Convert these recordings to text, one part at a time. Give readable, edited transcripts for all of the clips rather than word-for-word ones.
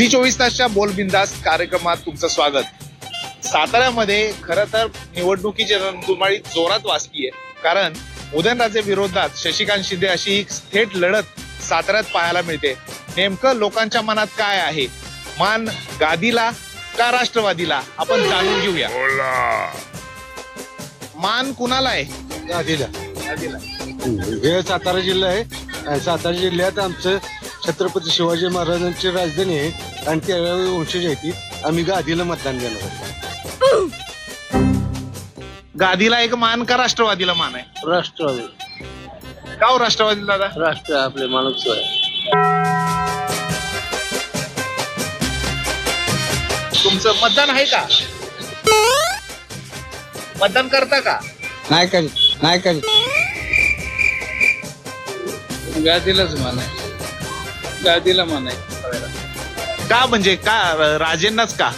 Zee 24 तासच्या बोलबिंदास कार्यक्रमात तुमचं स्वागत. साताऱ्यामध्ये खरं तर निवडणुकीची रणधुमाळी जोरात वाजतीये, कारण उदयनराजे विरोधात शशिकांत शिंदे अशी एक थेट लढत साताऱ्यात पाहायला मिळते. नेमकं लोकांच्या मनात काय आहे, मान गादीला का राष्ट्रवादीला, आपण जाणून घेऊया. मान कुणाला आहे? गादीला. गादीला. हे सातारा जिल्हा आहे आणि सातारा जिल्ह्यात आमचं छत्रपती शिवाजी महाराजांची राजधानी आहे आणि 13वी वंशज आहे ती. आम्ही गादीला मतदान देणार आहोत. गादीला एक मान का राष्ट्रवादीला मान आहे? राष्ट्रवादी. का हो राष्ट्रवादीला दादा? राष्ट्र आपले माणूस आहे. तुमचं मतदान आहे का? मतदान करता का? नाही करी गादीलाच मान आहे, गादीला मान आहे. का म्हणजे का राजेंनाच का?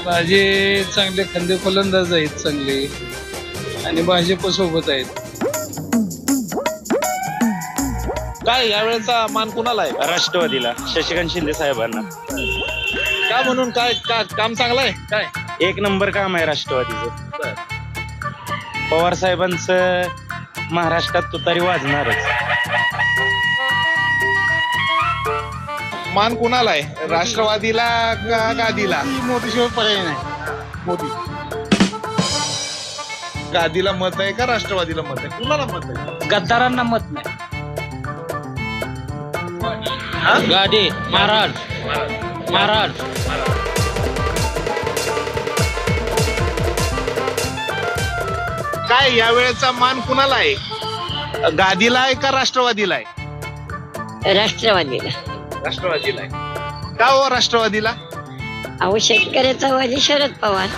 राजे चांगले खंदे फलंदाज आहेत चांगले आणि भाजप सोबत आहेत. काय यावेळेचा मान कुणाला आहे? राष्ट्रवादीला, शशिकांत शिंदे साहेबांना. का म्हणून काय काम चांगलं आहे काय? एक नंबर काम आहे राष्ट्रवादीचं. पवार साहेबांचं महाराष्ट्रात तुतारी वाजणारच. मान कुणाला आहे, राष्ट्रवादीला का गादीला? मोदी शिवाय पर्याय नाही. मोदी. गादीला मत आहे का राष्ट्रवादीला मत आहे? कुणाला मत आहे? गद्दारांना मत नाही. हा? गादी महाराज महाराज. काय यावेळेचा मान कुणाला आहे, गादीला आहे का राष्ट्रवादीला आहे? राष्ट्रवादीला. राष्ट्रवादीला आहे. का हो राष्ट्रवादीला? अहो शेतकऱ्याचा वाली शरद पवार.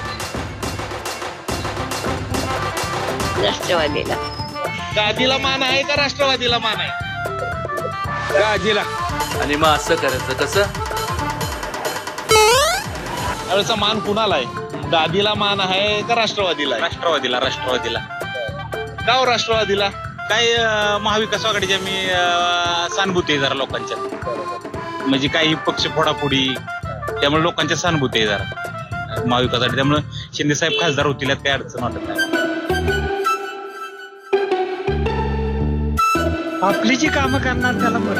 राष्ट्रवादीला. गादीला मान आहे का राष्ट्रवादीला मान आहे? गादीला. आणि मग असं करायचं कसं? यावेळेचा मान कुणाला आहे, गादीला मान आहे का राष्ट्रवादीला आहे? राष्ट्रवादीला. का हो राष्ट्रवादीला? काय महाविकास आघाडीच्या मी सहानुभूती आहे जरा लोकांच्या, म्हणजे काही पक्ष फोडाफोडी, त्यामुळे लोकांच्या सहानुभूती आहे जरा महाविकास आघाडी. त्यामुळे शिंदे साहेब खासदार होतील यात काही अडचण वाटत नाही. आपली जी कामं करणार त्याला मत.